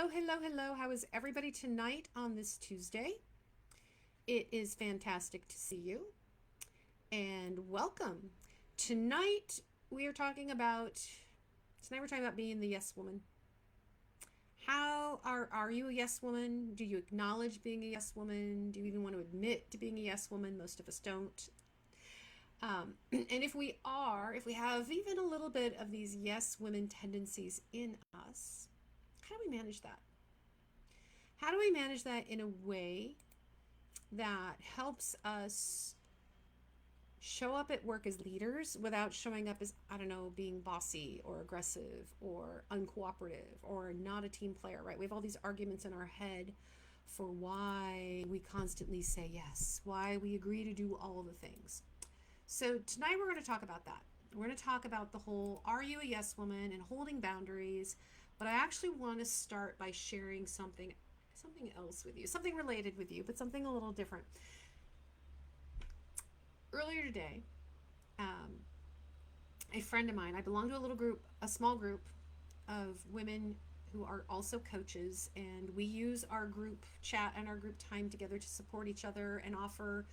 Hello, hello, hello. How is everybody tonight on this Tuesday? It is fantastic to see you and welcome. Tonight we are talking about tonight we're talking about being the yes woman. How are you a yes woman? Do you acknowledge being a yes woman? Do you even want to admit to being a yes woman? Most of us don't. And if we have even a little bit of these yes women tendencies in us, how do we manage that? How do we manage that in a way that helps us show up at work as leaders without showing up as, I don't know, being bossy or aggressive or uncooperative or not a team player, right? We have all these arguments in our head for why we constantly say yes, why we agree to do all of the things. So tonight we're going to talk about that. We're going to talk about the whole are you a yes woman and holding boundaries. But I actually want to start by sharing something else with you, something related with you, but something a little different. Earlier today, um, a friend of mine, I belong to a little group, a small group of women who are also coaches, and we use our group chat and our group time together to support each other and offer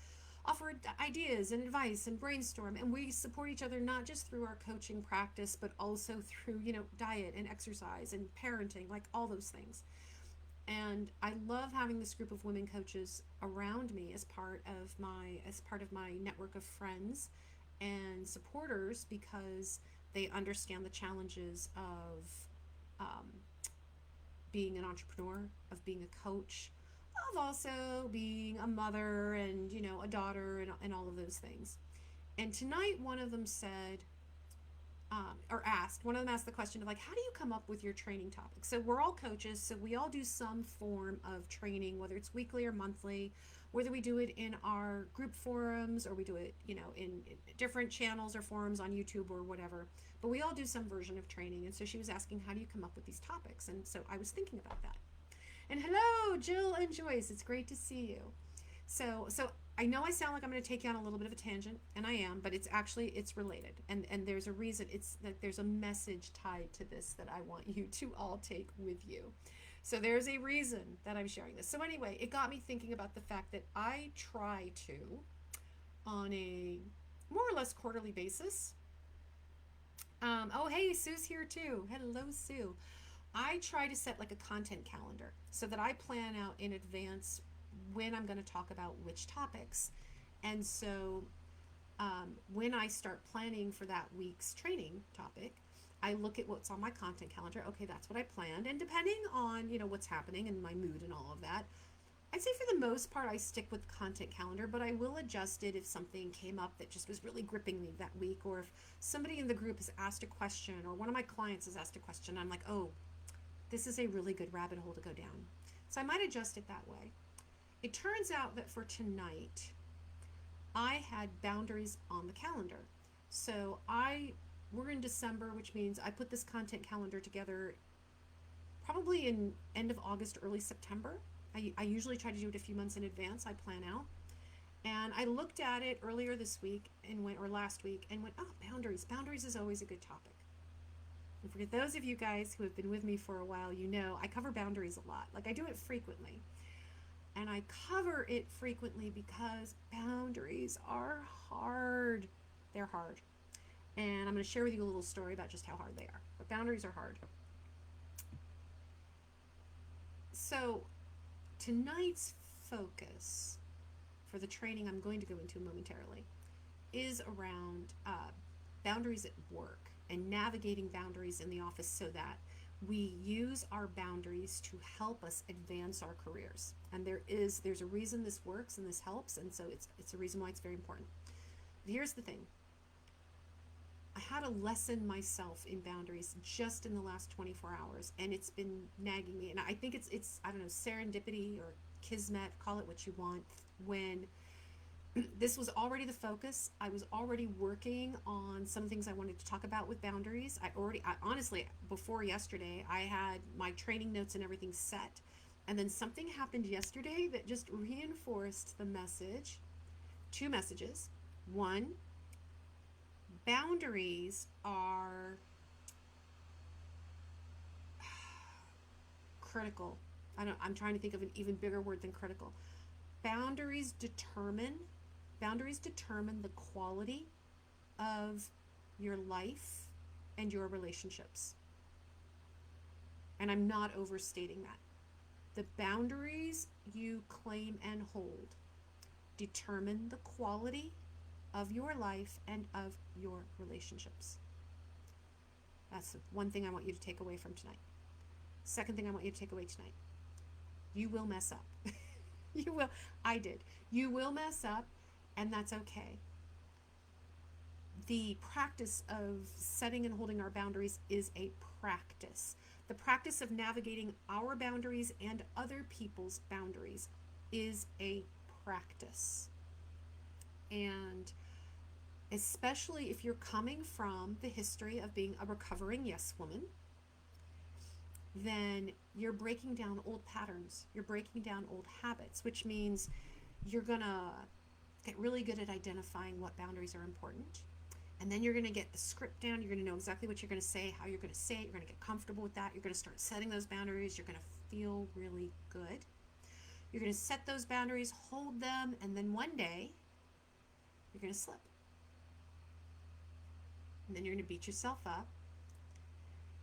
ideas and advice and brainstorm, and we support each other not just through our coaching practice but also through diet and exercise and parenting, like all those things. And I love having this group of women coaches around me as part of my network of friends and supporters, because they understand the challenges of um, being an entrepreneur, of being a coach, of also being a mother and a daughter, and all of those things. And tonight one of them said, or asked, one of them asked the question of, like, how do you come up with your training topics? So we're all coaches, so we all do some form of training, whether it's weekly or monthly, whether we do it in our group forums or we do it, in different channels or forums on YouTube or whatever. But we all do some version of training. And so she was asking, how do you come up with these topics? And so I was thinking about that. And hello, Jill and Joyce. It's great to see you. So I know I sound like I'm going to take you on a little bit of a tangent, and I am, but it's related, and there's a reason. It's that there's a message tied to this that I want you to all take with you. So there's a reason that I'm sharing this. So anyway, it got me thinking about the fact that I try to, on a more or less quarterly basis. Oh, hey, Sue's here too. Hello, Sue. I try to set like a content calendar so that I plan out in advance when I'm going to talk about which topics. And so when I start planning for that week's training topic, I look at what's on my content calendar. Okay, that's what I planned. And depending on, what's happening and my mood and all of that, I'd say for the most part I stick with content calendar, but I will adjust it if something came up that just was really gripping me that week, or if somebody in the group has asked a question, or one of my clients has asked a question. I'm like, oh, this is a really good rabbit hole to go down. So I might adjust it that way. It turns out that for tonight, I had boundaries on the calendar. So we're in December, which means I put this content calendar together probably in end of August, early September. I usually try to do it a few months in advance. I plan out. And I looked at it earlier this week or last week, and went, oh, boundaries. Boundaries is always a good topic. And for those of you guys who have been with me for a while, I cover boundaries a lot. Like, I do it frequently. And I cover it frequently because boundaries are hard. They're hard. And I'm going to share with you a little story about just how hard they are. But boundaries are hard. So tonight's focus for the training I'm going to go into momentarily is around boundaries at work and navigating boundaries in the office so that we use our boundaries to help us advance our careers. And there's a reason this works and this helps, and so it's a reason why it's very important. But here's the thing. I had a lesson myself in boundaries just in the last 24 hours, and it's been nagging me. And I think it's I don't know, serendipity or kismet, call it what you want. When this was already the focus, I was already working on some things I wanted to talk about with boundaries. I honestly, before yesterday, I had my training notes and everything set. And then something happened yesterday that just reinforced the message. Two messages. One, boundaries are critical. I'm trying to think of an even bigger word than critical. Boundaries determine the quality of your life and your relationships. And I'm not overstating that. The boundaries you claim and hold determine the quality of your life and of your relationships. That's one thing I want you to take away from tonight. Second thing I want you to take away tonight. You will mess up. You will. I did. You will mess up, and that's okay. The practice of setting and holding our boundaries is a practice. The practice of navigating our boundaries and other people's boundaries is a practice. And especially if you're coming from the history of being a recovering yes woman, then you're breaking down old patterns. You're breaking down old habits, which means you're going to get really good at identifying what boundaries are important. And then you're going to get the script down. You're going to know exactly what you're going to say, how you're going to say it. You're going to get comfortable with that. You're going to start setting those boundaries. You're going to feel really good. You're going to set those boundaries, hold them, and then one day you're going to slip. And then you're going to beat yourself up.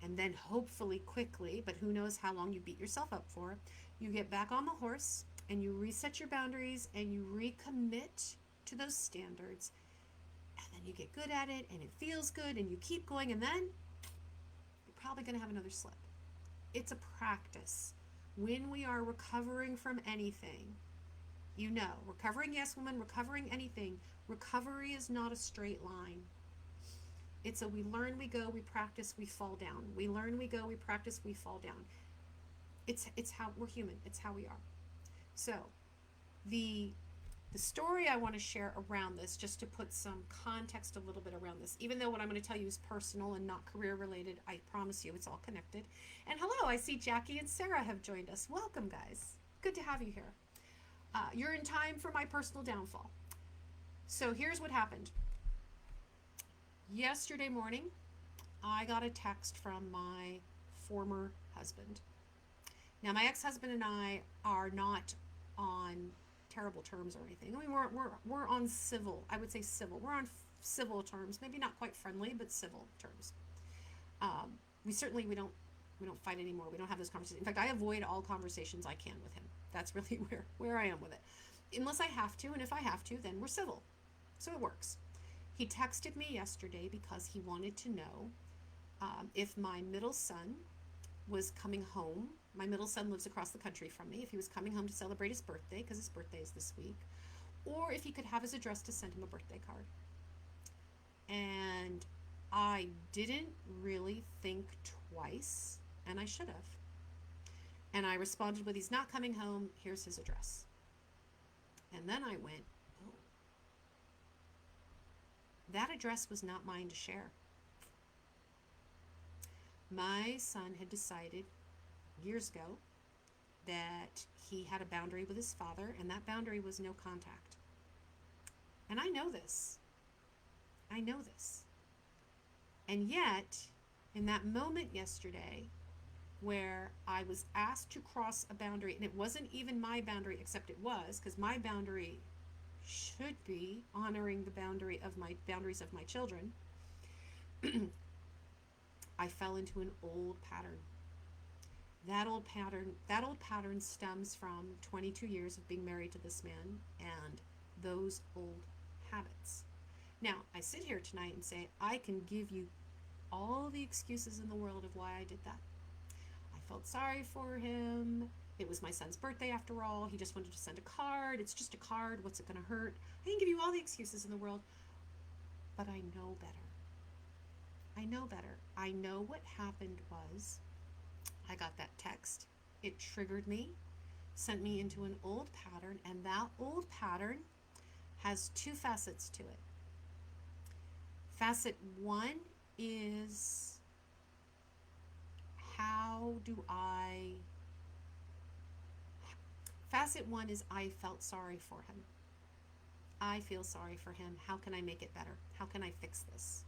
And then hopefully quickly, but who knows how long you beat yourself up for, you get back on the horse and you reset your boundaries and you recommit to those standards. And then you get good at it and it feels good and you keep going, and then you're probably going to have another slip. It's a practice. When we are recovering from anything, you know, recovering yes woman, recovering anything, recovery is not a straight line. It's a we learn, we go, we practice, we fall down. We learn, we go, we practice, we fall down. It's how we're human. It's how we are. So the story I want to share around this, just to put some context a little bit around this, even though what I'm going to tell you is personal and not career related, I promise you it's all connected. And hello, I see Jackie and Sarah have joined us. Welcome, guys. Good to have you here. You're in time for my personal downfall. So here's what happened. Yesterday morning, I got a text from my former husband. Now, my ex-husband and I are not on terrible terms or anything. I mean, we're on civil. I would say civil. We're on civil terms. Maybe not quite friendly, but civil terms. We don't fight anymore. We don't have those conversations. In fact, I avoid all conversations I can with him. That's really where I am with it. Unless I have to, and if I have to, then we're civil. So it works. He texted me yesterday because he wanted to know if my middle son was coming home. My middle son lives across the country from me. If he was coming home to celebrate his birthday, because his birthday is this week, or if he could have his address to send him a birthday card. And I didn't really think twice, and I should have. And I responded with, he's not coming home, here's his address. And then I went, that address was not mine to share. My son had decided years ago that he had a boundary with his father, and that boundary was no contact. And I know this. I know this. And yet, in that moment yesterday, where I was asked to cross a boundary, and it wasn't even my boundary, except it was, because my boundary should be honoring the boundaries of my children. I fell into an old pattern. That old pattern stems from 22 years of being married to this man and those old habits. Now, I sit here tonight and say, I can give you all the excuses in the world of why I did that. I felt sorry for him. It was my son's birthday after all. He just wanted to send a card. It's just a card. What's it going to hurt? I can give you all the excuses in the world, but I know better. I know better. I know what happened was I got that text. It triggered me, sent me into an old pattern, and that old pattern has two facets to it. Facet one is, Facet one is I felt sorry for him. I feel sorry for him. How can I make it better? How can I fix this?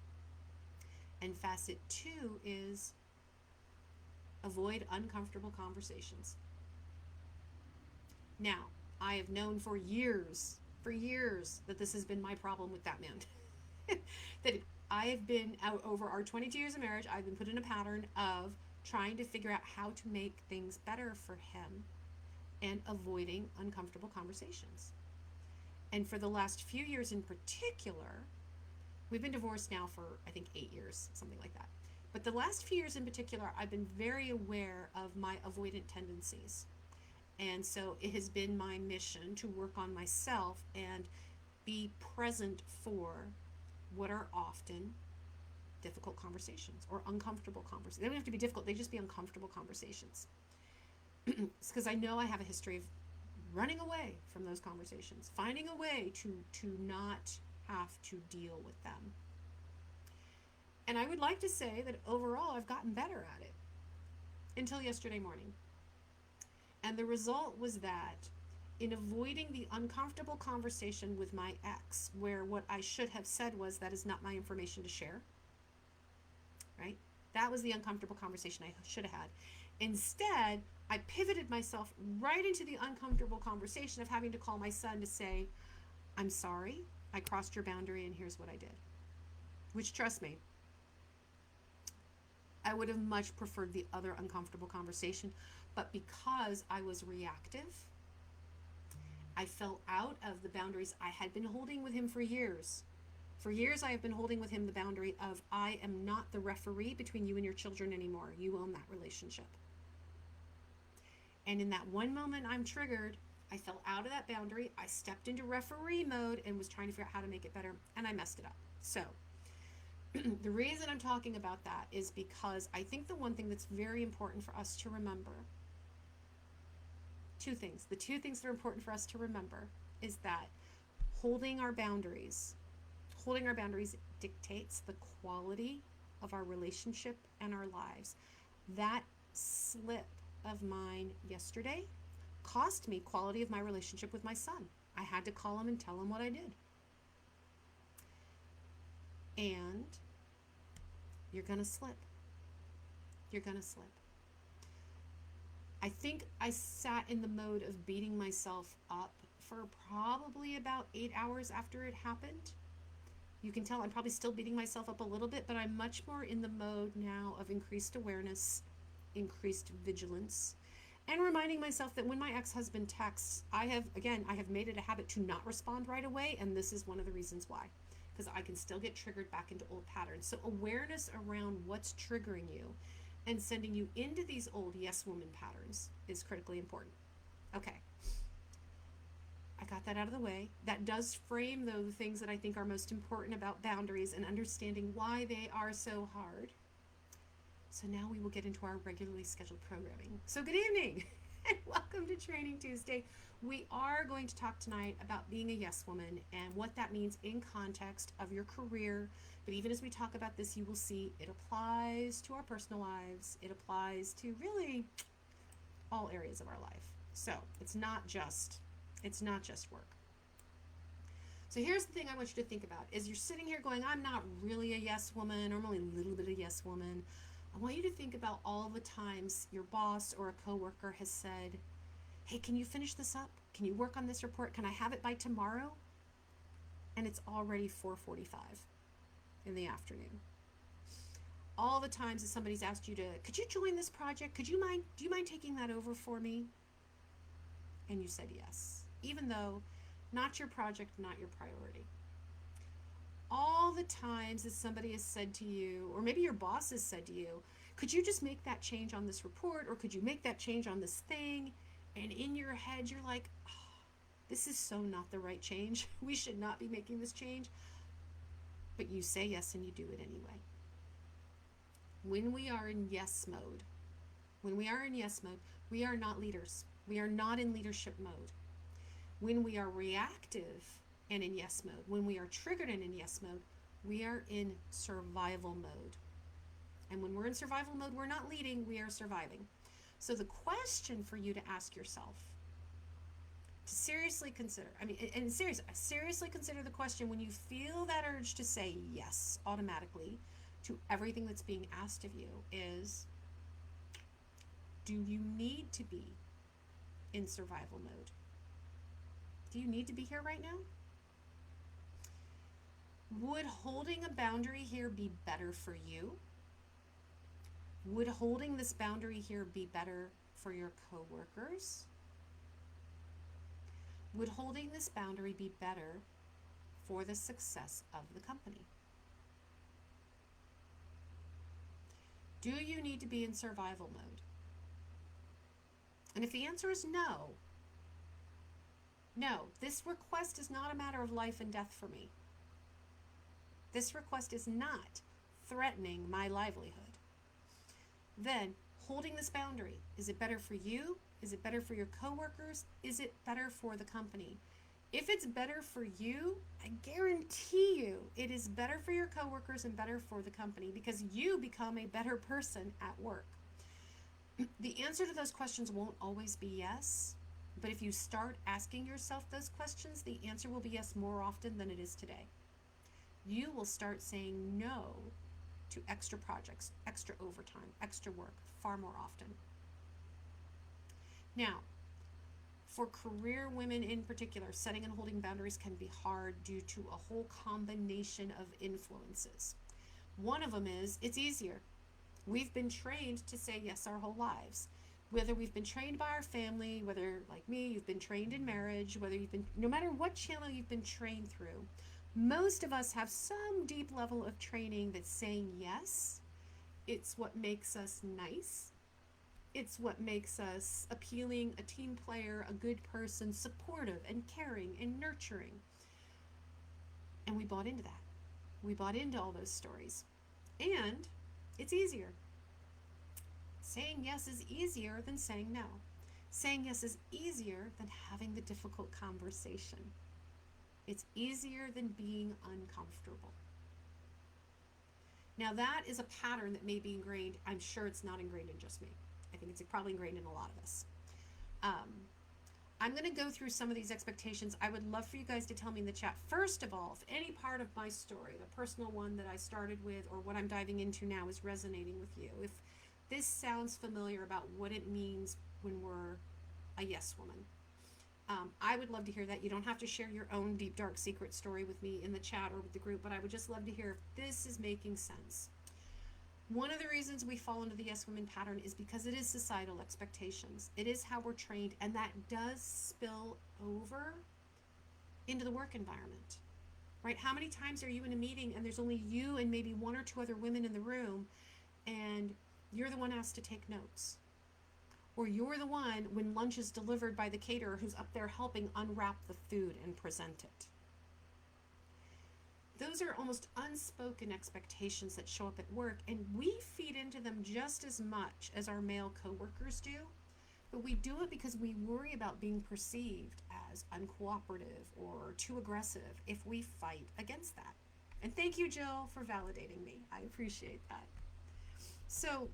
And facet two is Avoid uncomfortable conversations. Now, I have known for years, that this has been my problem with that man. That I have been out over our 22 years of marriage, I've been put in a pattern of trying to figure out how to make things better for him and avoiding uncomfortable conversations. And for the last few years in particular, we've been divorced now for, I think, 8 years, something like that. But the last few years in particular, I've been very aware of my avoidant tendencies. And so it has been my mission to work on myself and be present for what are often difficult conversations or uncomfortable conversations. They don't have to be difficult, they just be uncomfortable conversations. It's because I know I have a history of running away from those conversations, finding a way to not have to deal with them. And I would like to say that overall I've gotten better at it until yesterday morning. And the result was that in avoiding the uncomfortable conversation with my ex, where what I should have said was, that is not my information to share, right? That was the uncomfortable conversation I should have had. Instead, I pivoted myself right into the uncomfortable conversation of having to call my son to say, I'm sorry, I crossed your boundary and here's what I did. Which, trust me, I would have much preferred the other uncomfortable conversation, but because I was reactive, I fell out of the boundaries I had been holding with him for years. For years, I have been holding with him the boundary of, I am not the referee between you and your children anymore. You own that relationship. And in that one moment I'm triggered, I fell out of that boundary. I stepped into referee mode and was trying to figure out how to make it better, and I messed it up. So the reason I'm talking about that is because I think the one thing that's very important for us to remember, two things. The two things that are important for us to remember is that holding our boundaries dictates the quality of our relationship and our lives. That slip of mine yesterday cost me quality of my relationship with my son. I had to call him and tell him what I did. And you're going to slip. You're going to slip. I think I sat in the mode of beating myself up for probably about 8 hours after it happened. You can tell I'm probably still beating myself up a little bit, but I'm much more in the mode now of increased awareness, increased vigilance, and reminding myself that when my ex-husband texts, I have made it a habit to not respond right away, and this is one of the reasons why. Because I can still get triggered back into old patterns. So awareness around what's triggering you and sending you into these old yes woman patterns is critically important. Okay. I got that out of the way. That does frame, though, the things that I think are most important about boundaries and understanding why they are so hard. So now we will get into our regularly scheduled programming. So good evening and welcome to Training Tuesday. We are going to talk tonight about being a yes woman and what that means in context of your career. But even as we talk about this, you will see it applies to our personal lives. It applies to really all areas of our life. So it's not just work. So here's the thing I want you to think about. As you're sitting here going, I'm not really a yes woman, or I'm only a little bit a yes woman, I want you to think about all the times your boss or a coworker has said, hey, can you finish this up? Can you work on this report? Can I have it by tomorrow? And it's already 4:45 in the afternoon. All the times that somebody's asked you to, could you join this project? Do you mind taking that over for me? And you said yes, even though not your project, not your priority. All the times that somebody has said to you, or maybe your boss has said to you, could you just make that change on this report, or could you make that change on this thing? And in your head, you're like, oh, this is so not the right change. We should not be making this change. But you say yes and you do it anyway. When we are in yes mode, we are not leaders. We are not in leadership mode. When we are reactive and in yes mode, when we are triggered and in yes mode, we are in survival mode. And when we're in survival mode, we're not leading, we are surviving. So the question for you to ask yourself, to seriously consider, seriously consider the question when you feel that urge to say yes automatically to everything that's being asked of you is, Do you need to be in survival mode? Do you need to be here right now? Would holding a boundary here be better for you? Would holding this boundary here be better for your coworkers? Would holding this boundary be better for the success of the company? Do you need to be in survival mode? And if the answer is no, no, this request is not a matter of life and death for me. This request is not threatening my livelihood. Then, holding this boundary, is it better for you? Is it better for your coworkers? Is it better for the company? If it's better for you, I guarantee you it is better for your coworkers and better for the company, because you become a better person at work. The answer to those questions won't always be yes, but if you start asking yourself those questions, the answer will be yes more often than it is today. You will start saying no to extra projects, extra overtime, extra work far more often. Now, for career women in particular, setting and holding boundaries can be hard due to a whole combination of influences. One of them is it's easier. We've been trained to say yes our whole lives. Whether we've been trained by our family, whether, like me, you've been trained in marriage, whether you've been, no matter what channel you've been trained through, most of us have some deep level of training that's saying yes. It's what makes us nice. It's what makes us appealing, a team player, a good person, supportive and caring and nurturing. And we bought into that. We bought into all those stories. And it's easier. Saying yes is easier than saying no. Saying yes is easier than having the difficult conversation. It's easier than being uncomfortable. Now, that is a pattern that may be ingrained. I'm sure it's not ingrained in just me. I think it's probably ingrained in a lot of us. I'm going to go through some of these expectations. I would love for you guys to tell me in the chat, first of all, if any part of my story, the personal one that I started with or what I'm diving into now, is resonating with you. If this sounds familiar about what it means when we're a yes woman, I would love to hear that. You don't have to share your own deep, dark secret story with me in the chat or with the group, but I would just love to hear if this is making sense. One of the reasons we fall into the yes woman pattern is because it is societal expectations. It is how we're trained, and that does spill over into the work environment, right? How many times are you in a meeting and there's only you and maybe one or two other women in the room, and you're the one asked to take notes? Or you're the one, when lunch is delivered by the caterer, who's up there helping unwrap the food and present it. Those are almost unspoken expectations that show up at work, and we feed into them just as much as our male coworkers do, but we do it because we worry about being perceived as uncooperative or too aggressive if we fight against that. And thank you, Jill, for validating me. I appreciate that. So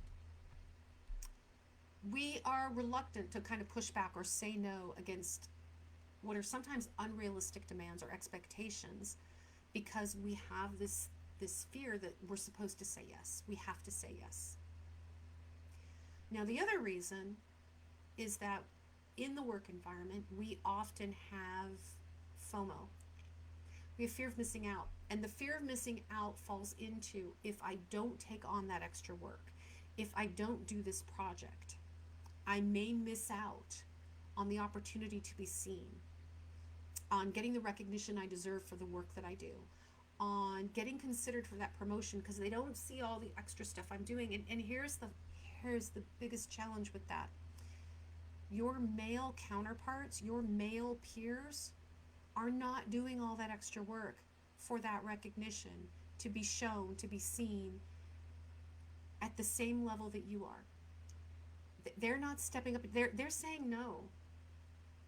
we are reluctant to kind of push back or say no against what are sometimes unrealistic demands or expectations, because we have this fear that we're supposed to say yes. We have to say yes. Now, the other reason is that in the work environment, we often have FOMO. We have fear of missing out. And the fear of missing out falls into, if I don't take on that extra work, if I don't do this project, I may miss out on the opportunity to be seen, on getting the recognition I deserve for the work that I do, on getting considered for that promotion because they don't see all the extra stuff I'm doing. And here's the biggest challenge with that. Your male counterparts, your male peers, are not doing all that extra work for that recognition, to be shown, to be seen at the same level that you are. They're not stepping up. They're saying no.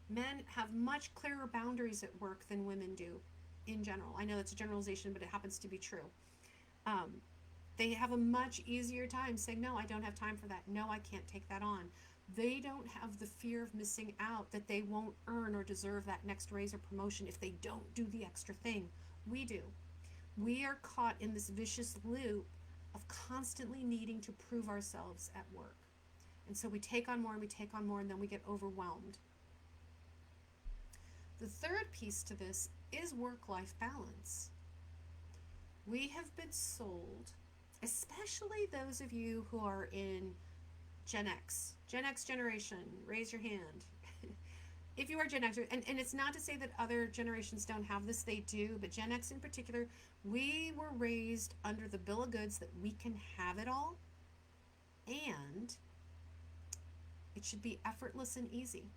Men have much clearer boundaries at work than women do in general. I know that's a generalization, but it happens to be true. They have a much easier time saying, no, I don't have time for that. No, I can't take that on. They don't have the fear of missing out, that they won't earn or deserve that next raise or promotion if they don't do the extra thing. We do. We are caught in this vicious loop of constantly needing to prove ourselves at work. And so we take on more and we take on more, and then we get overwhelmed. The third piece to this is work-life balance. We have been sold, especially those of you who are in Gen X generation, raise your hand. If you are Gen X, and it's not to say that other generations don't have this, they do, but Gen X in particular, we were raised under the bill of goods that we can have it all, and it should be effortless and easy.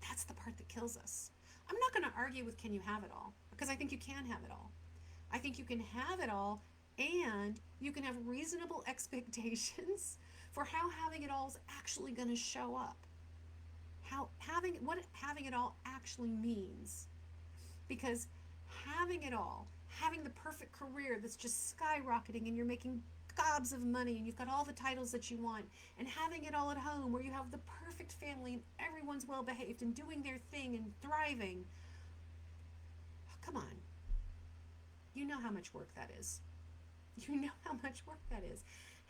That's the part that kills us. I'm not going to argue with can you have it all, because I think you can have it all. I think you can have it all, and you can have reasonable expectations for how having it all is actually going to show up. What having it all actually means. Because having it all, having the perfect career that's just skyrocketing and you're making gobs of money and you've got all the titles that you want, and having it all at home where you have the perfect family and everyone's well behaved and doing their thing and thriving. Oh, come on. You know how much work that is. You know how much work that is.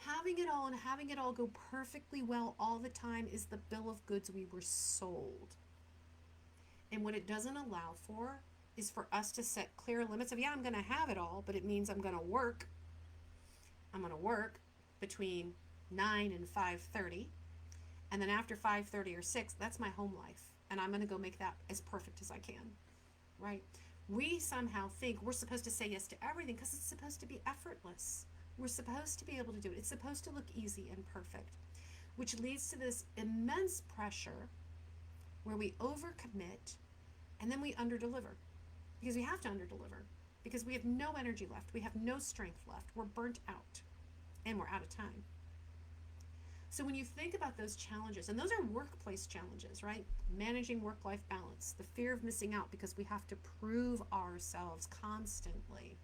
Having it all and having it all go perfectly well all the time is the bill of goods we were sold. And what it doesn't allow for is for us to set clear limits of, yeah, I'm going to have it all, but it means I'm going to work. I'm going to work between 9 and 5:30. And then after 5:30 or 6, that's my home life. And I'm going to go make that as perfect as I can. Right? We somehow think we're supposed to say yes to everything because it's supposed to be effortless. We're supposed to be able to do it. It's supposed to look easy and perfect, which leads to this immense pressure where we overcommit and then we underdeliver, because we have to underdeliver, because we have no energy left. We have no strength left. We're burnt out and we're out of time. So when you think about those challenges, and those are workplace challenges, right? Managing work-life balance, the fear of missing out because we have to prove ourselves constantly,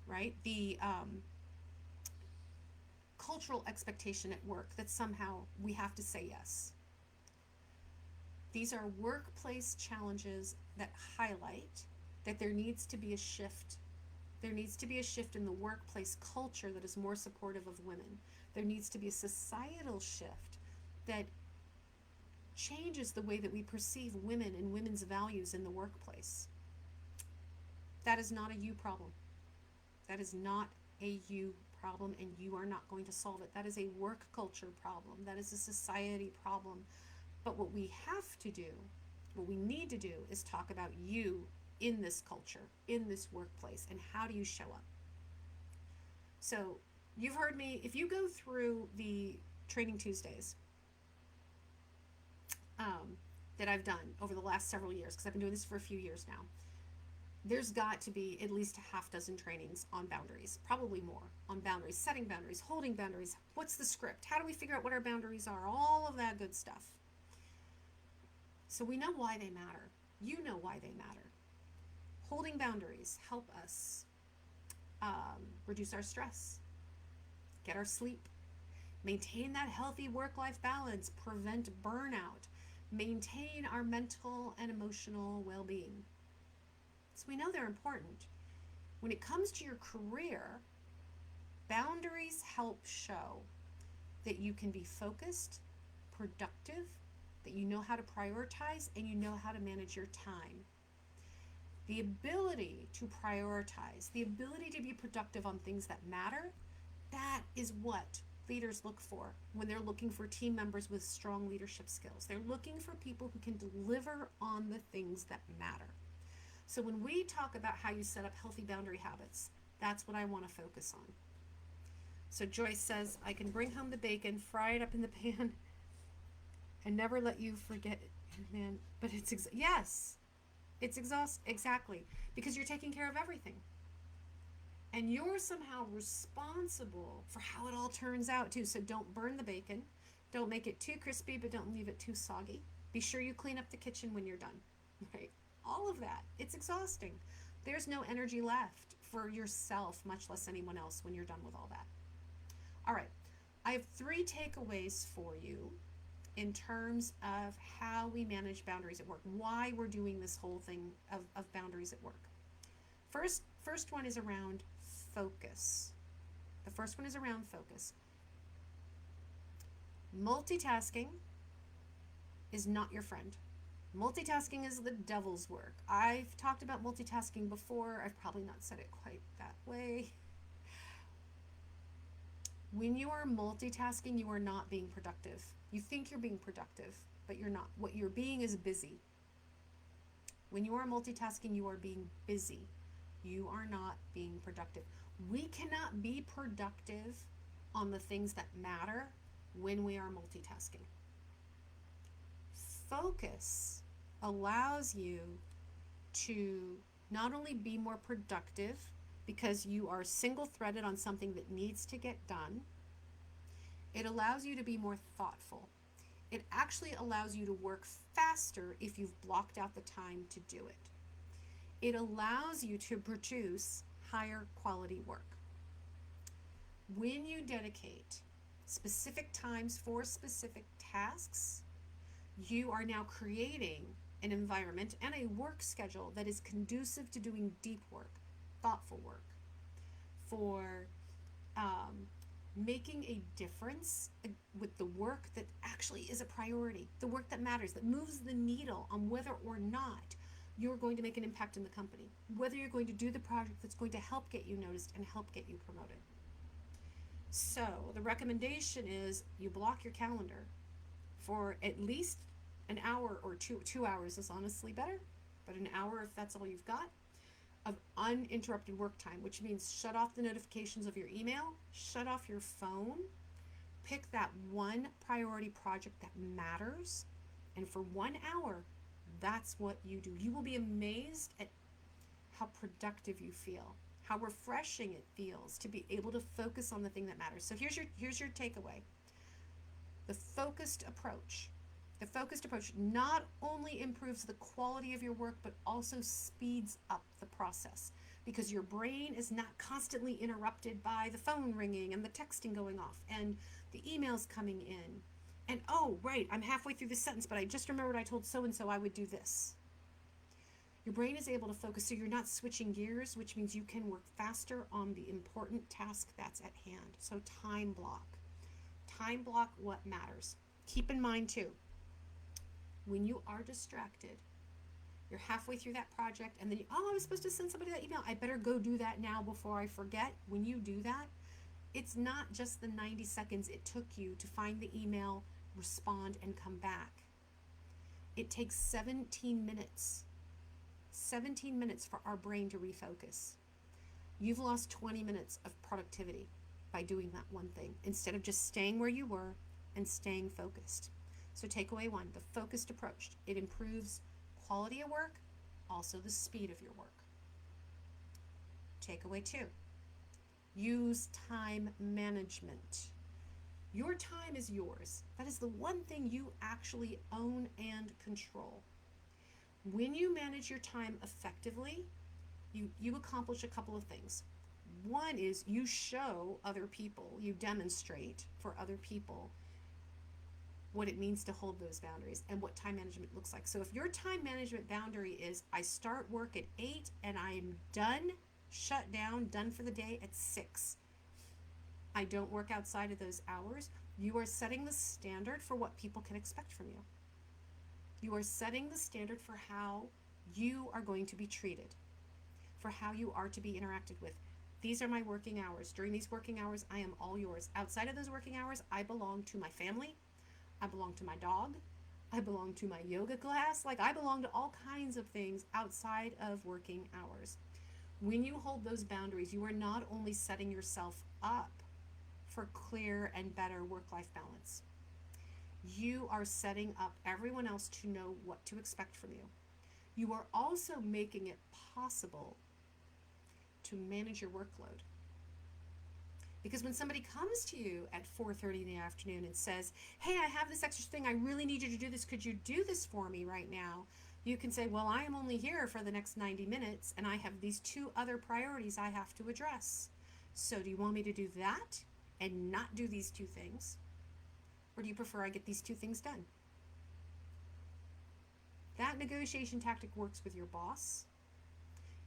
right? The cultural expectation at work that somehow we have to say yes. These are workplace challenges that highlight that there needs to be a shift. There needs to be a shift in the workplace culture that is more supportive of women. There needs to be a societal shift that changes the way that we perceive women and women's values in the workplace. That is not a you problem. That is not a you problem, and you are not going to solve it. That is a work culture problem. That is a society problem. But what we have to do, what we need to do, is talk about you in this culture, in this workplace, and how do you show up. So you've heard me, if you go through the Training Tuesdays that I've done over the last several years, because I've been doing this for a few years now, there's got to be at least a half dozen trainings on boundaries, probably more, on boundaries, setting boundaries, holding boundaries. What's the script? How do we figure out what our boundaries are? All of that good stuff. So we know why they matter. You know why they matter. Holding boundaries help us reduce our stress, get our sleep, maintain that healthy work-life balance, prevent burnout, maintain our mental and emotional well-being. So we know they're important. When it comes to your career, boundaries help show that you can be focused, productive, that you know how to prioritize, and you know how to manage your time. The ability to prioritize, the ability to be productive on things that matter, that is what leaders look for when they're looking for team members with strong leadership skills. They're looking for people who can deliver on the things that matter. So when we talk about how you set up healthy boundary habits, that's what I want to focus on. So Joyce says, I can bring home the bacon, fry it up in the pan, and never let you forget it, man. But it's, yes, it's exactly, because you're taking care of everything. And you're somehow responsible for how it all turns out too. So don't burn the bacon. Don't make it too crispy, but don't leave it too soggy. Be sure you clean up the kitchen when you're done, right? All of that. It's exhausting. There's no energy left for yourself, much less anyone else, when you're done with all that. All right. I have 3 takeaways for you in terms of how we manage boundaries at work, why we're doing this whole thing of boundaries at work. First one is around focus. The first one is around focus. Multitasking is not your friend. Multitasking is the devil's work. I've talked about multitasking before. I've probably not said it quite that way. When you are multitasking, you are not being productive. You think you're being productive, but you're not. What you're being is busy. When you are multitasking, you are being busy. You are not being productive. We cannot be productive on the things that matter when we are multitasking. Focus allows you to not only be more productive because you are single threaded on something that needs to get done, it allows you to be more thoughtful. It actually allows you to work faster if you've blocked out the time to do it. It allows you to produce higher quality work. When you dedicate specific times for specific tasks, you are now creating an environment and a work schedule that is conducive to doing deep work, thoughtful work, for making a difference with the work that actually is a priority, the work that matters, that moves the needle on whether or not you're going to make an impact in the company, whether you're going to do the project that's going to help get you noticed and help get you promoted. So the recommendation is you block your calendar for at least an hour or 2 hours is honestly better, but an hour if that's all you've got, of uninterrupted work time, which means shut off the notifications of your email, shut off your phone, pick that one priority project that matters, and for 1 hour, that's what you do. You will be amazed at how productive you feel, how refreshing it feels to be able to focus on the thing that matters. So here's your takeaway. The focused approach not only improves the quality of your work, but also speeds up the process because your brain is not constantly interrupted by the phone ringing and the texting going off and the emails coming in. And oh, right, I'm halfway through this sentence, but I just remembered I told so-and-so I would do this. Your brain is able to focus, so you're not switching gears, which means you can work faster on the important task that's at hand. So time block. Time block what matters. Keep in mind too, when you are distracted, you're halfway through that project and then I was supposed to send somebody that email. I better go do that now before I forget. When you do that, it's not just the 90 seconds it took you to find the email, respond, and come back. It takes 17 minutes. 17 minutes for our brain to refocus. You've lost 20 minutes of productivity by doing that one thing instead of just staying where you were and staying focused. So takeaway one, the focused approach. It improves quality of work, also the speed of your work. Takeaway two, use time management. Your time is yours. That is the one thing you actually own and control. When you manage your time effectively, you accomplish a couple of things. One is you show other people, you demonstrate for other people what it means to hold those boundaries and what time management looks like. So if your time management boundary is I start work at 8 and I'm done, shut down, done for the day at 6. I don't work outside of those hours. You are setting the standard for what people can expect from you. You are setting the standard for how you are going to be treated, for how you are to be interacted with. These are my working hours. During these working hours, I am all yours. Outside of those working hours, I belong to my family. I belong to my dog. I belong to my yoga class. Like, I belong to all kinds of things outside of working hours. When you hold those boundaries, you are not only setting yourself up for clear and better work-life balance, you are setting up everyone else to know what to expect from you. You are also making it possible to manage your workload. Because when somebody comes to you at 4:30 in the afternoon and says, hey, I have this extra thing, I really need you to do this, could you do this for me right now? You can say, well, I am only here for the next 90 minutes and I have these 2 other priorities I have to address. So do you want me to do that and not do these 2 things? Or do you prefer I get these 2 things done? That negotiation tactic works with your boss.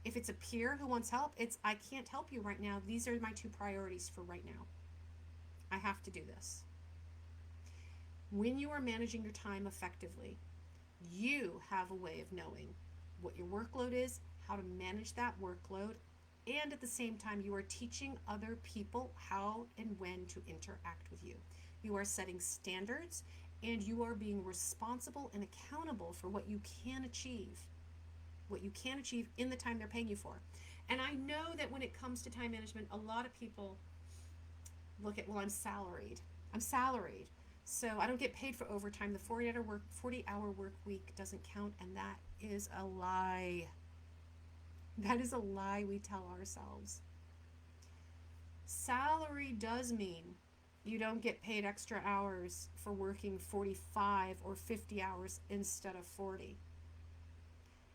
If it's a peer who wants help, it's I can't help you right now. These are my 2 priorities for right now. I have to do this. When you are managing your time effectively, you have a way of knowing what your workload is, how to manage that workload, and at the same time, you are teaching other people how and when to interact with you. You are setting standards and you are being responsible and accountable for what you can achieve in the time they're paying you for. And I know that when it comes to time management, a lot of people look at, well, I'm salaried. I'm salaried. So I don't get paid for overtime. The 40-hour work week doesn't count, and that is a lie. That is a lie we tell ourselves. Salary does mean you don't get paid extra hours for working 45 or 50 hours instead of 40.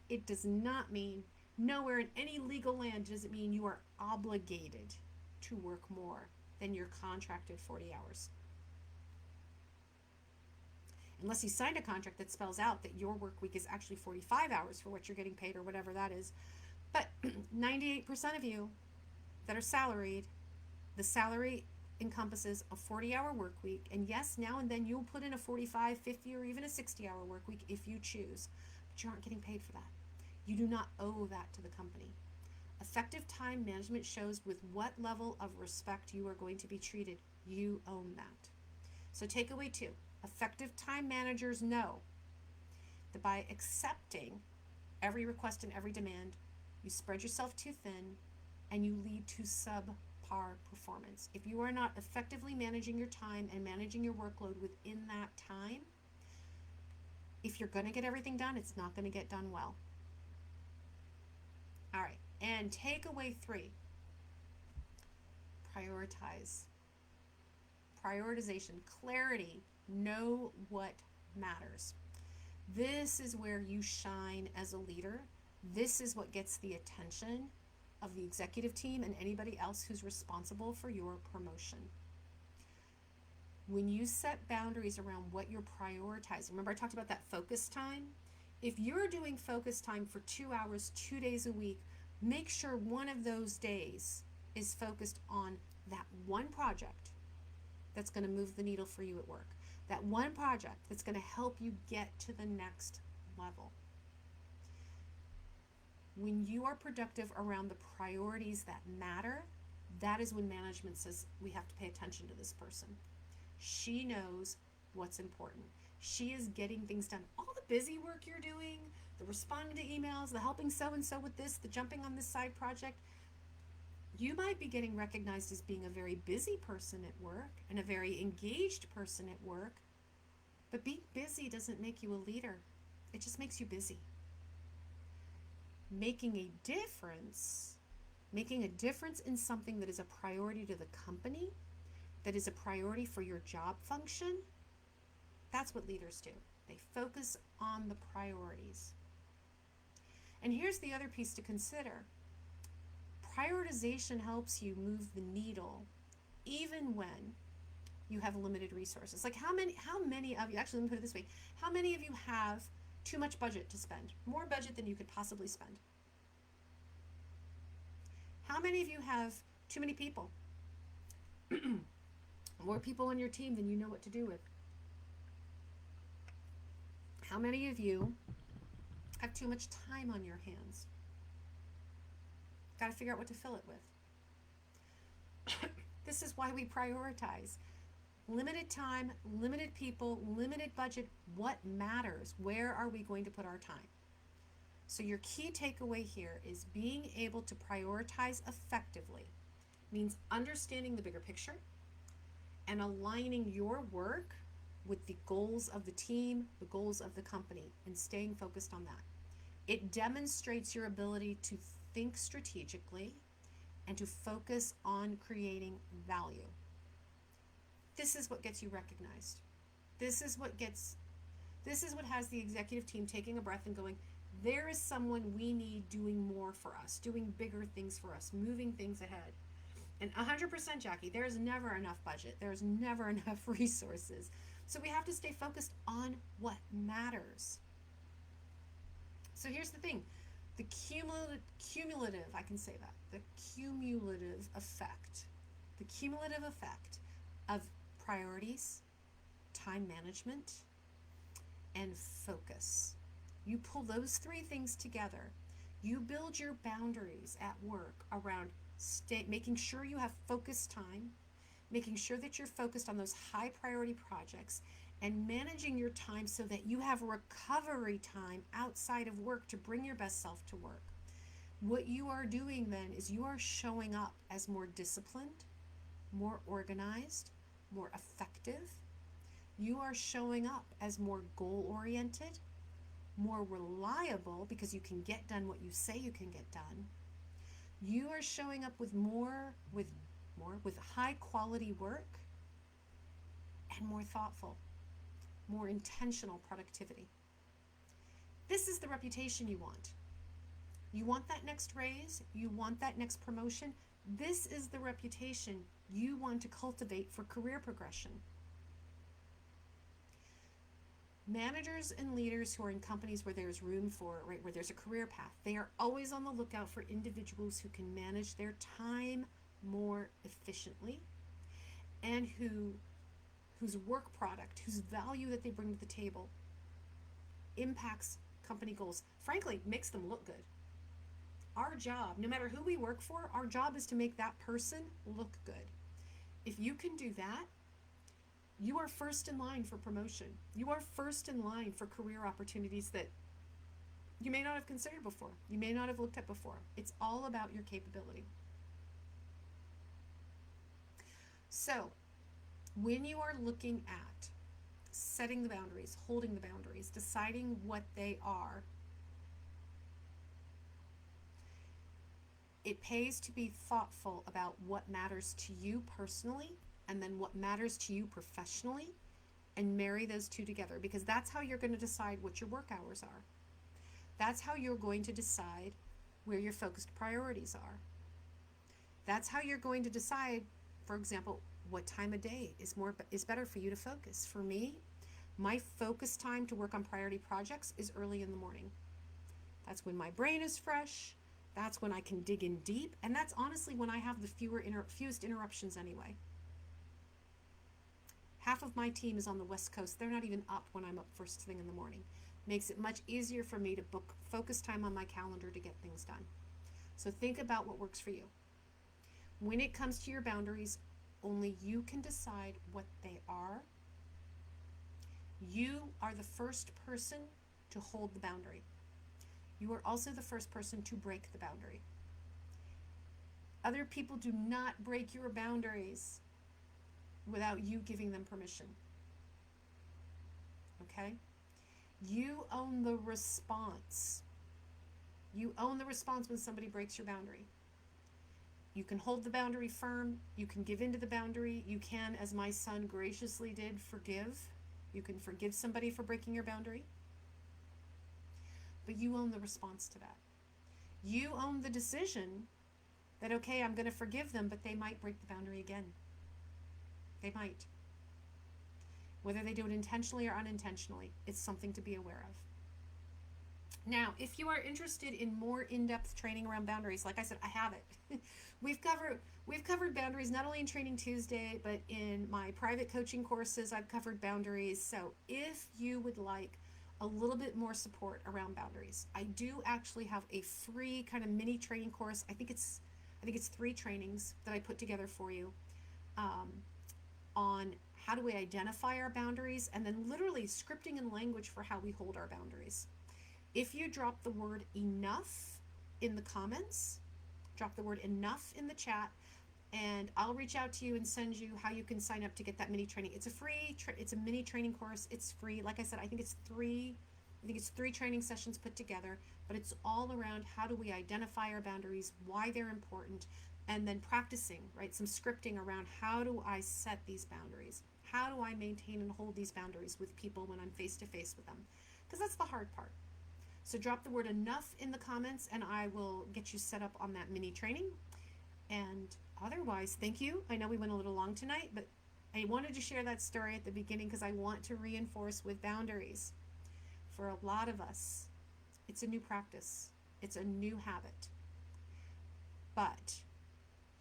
It does not mean, nowhere in any legal land does it mean you are obligated to work more than your contracted 40 hours. Unless you signed a contract that spells out that your work week is actually 45 hours for what you're getting paid or whatever that is. But 98% of you that are salaried, the salary encompasses a 40-hour work week. And yes, now and then you'll put in a 45, 50, or even a 60-hour work week if you choose. But you aren't getting paid for that. You do not owe that to the company. Effective time management shows with what level of respect you are going to be treated. You own that. So takeaway 2, effective time managers know that by accepting every request and every demand, you spread yourself too thin and you lead to subpar performance. If you are not effectively managing your time and managing your workload within that time, if you're going to get everything done, it's not going to get done well. All right, and takeaway 3, prioritize. Prioritization, clarity, know what matters. This is where you shine as a leader. This is what gets the attention of the executive team and anybody else who's responsible for your promotion. When you set boundaries around what you're prioritizing, remember I talked about that focus time? If you're doing focus time for 2 hours, 2 days a week, make sure one of those days is focused on that one project that's going to move the needle for you at work. That one project that's going to help you get to the next level. When you are productive around the priorities that matter, that is when management says, we have to pay attention to this person. She knows what's important. She is getting things done. All the busy work you're doing, the responding to emails, the helping so-and-so with this, the jumping on this side project, you might be getting recognized as being a very busy person at work and a very engaged person at work, but being busy doesn't make you a leader. It just makes you busy. Making a difference in something that is a priority to the company, that is a priority for your job function, that's what leaders do. They focus on the priorities. And here's the other piece to consider. Prioritization helps you move the needle even when you have limited resources. Like how many of you, actually let me put it this way, how many of you have too much budget to spend? More budget than you could possibly spend? How many of you have too many people? More people on your team than you know what to do with? How many of you have too much time on your hands? Got to figure out what to fill it with. This is why we prioritize. Limited time, limited people, limited budget. What matters? Where are we going to put our time? So your key takeaway here is being able to prioritize effectively means understanding the bigger picture and aligning your work with the goals of the team, the goals of the company, and staying focused on that. It demonstrates your ability to think strategically and to focus on creating value. This is what gets you recognized. This is what has the executive team taking a breath and going, there is someone we need doing more for us, doing bigger things for us, moving things ahead. And 100%, Jackie, there is never enough budget. There's never enough resources. So we have to stay focused on what matters. So here's the thing. The cumulative, I can say that, the cumulative effect of priorities, time management, and focus. You pull those three things together. You build your boundaries at work around making sure you have focused time, making sure that you're focused on those high priority projects, and managing your time so that you have recovery time outside of work to bring your best self to work. What you are doing then is you are showing up as more disciplined, more organized, more effective. You are showing up as more goal oriented, more reliable because you can get done what you say you can get done. You are showing up with with high quality work and more thoughtful, more intentional productivity. This is the reputation you want. You want that next raise, you want that next promotion. This is the reputation you want to cultivate for career progression. Managers and leaders who are in companies where there's room for, right, where there's a career path, they are always on the lookout for individuals who can manage their time more efficiently and whose work product, whose value that they bring to the table impacts company goals. Frankly, makes them look good. Our job, no matter who we work for, our job is to make that person look good. If you can do that, you are first in line for promotion. You are first in line for career opportunities that you may not have considered before. You may not have looked at before. It's all about your capability. So, when you are looking at setting the boundaries, holding the boundaries, deciding what they are, it pays to be thoughtful about what matters to you personally and then what matters to you professionally, and marry those two together, because that's how you're going to decide what your work hours are. That's how you're going to decide where your focused priorities are. That's how you're going to decide, for example, what time of day is better for you to focus. For me, my focus time to work on priority projects is early in the morning. That's when my brain is fresh. That's when I can dig in deep, and that's honestly when I have the fewest interruptions anyway. Half of my team is on the West Coast. They're not even up when I'm up first thing in the morning. Makes it much easier for me to book focus time on my calendar to get things done. So think about what works for you. When it comes to your boundaries, only you can decide what they are. You are the first person to hold the boundary. You are also the first person to break the boundary. Other people do not break your boundaries without you giving them permission. Okay? You own the response. You own the response when somebody breaks your boundary. You can hold the boundary firm. You can give into the boundary. You can, as my son graciously did, forgive. You can forgive somebody for breaking your boundary. But you own the response to that. You own the decision that, okay, I'm going to forgive them, but they might break the boundary again. They might. Whether they do it intentionally or unintentionally, it's something to be aware of. Now, if you are interested in more in-depth training around boundaries, like I said, I have it. We've covered boundaries not only in Training Tuesday, but in my private coaching courses, I've covered boundaries. So if you would like a little bit more support around boundaries, I do actually have a free kind of mini training course. I think it's 3 trainings that I put together for you on how do we identify our boundaries, and then literally scripting and language for how we hold our boundaries. If you drop the word enough in the comments, drop the word enough in the chat, and I'll reach out to you and send you how you can sign up to get that mini training. It's a free, it's a mini training course. It's free. Like I said, I think it's three training sessions put together, but it's all around how do we identify our boundaries, why they're important, and then practicing, right? Some scripting around how do I set these boundaries? How do I maintain and hold these boundaries with people when I'm face to face with them? Because that's the hard part. So drop the word enough in the comments and I will get you set up on that mini training. And otherwise, thank you. I know we went a little long tonight, but I wanted to share that story at the beginning because I want to reinforce with boundaries. For a lot of us, it's a new practice. It's a new habit. But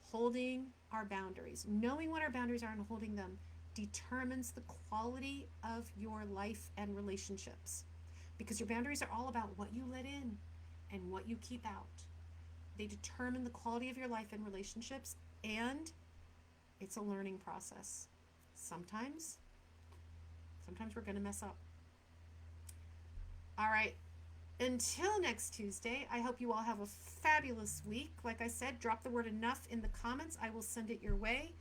holding our boundaries, knowing what our boundaries are and holding them, determines the quality of your life and relationships. Because your boundaries are all about what you let in and what you keep out. They determine the quality of your life and relationships, and it's a learning process. Sometimes, sometimes we're going to mess up. All right. Until next Tuesday, I hope you all have a fabulous week. Like I said, drop the word enough in the comments. I will send it your way.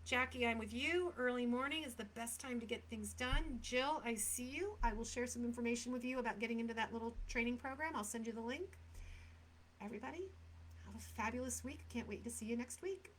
Jackie, I'm with you. Early morning is the best time to get things done. Jill, I see you. I will share some information with you about getting into that little training program. I'll send you the link. Everybody, have a fabulous week. Can't wait to see you next week.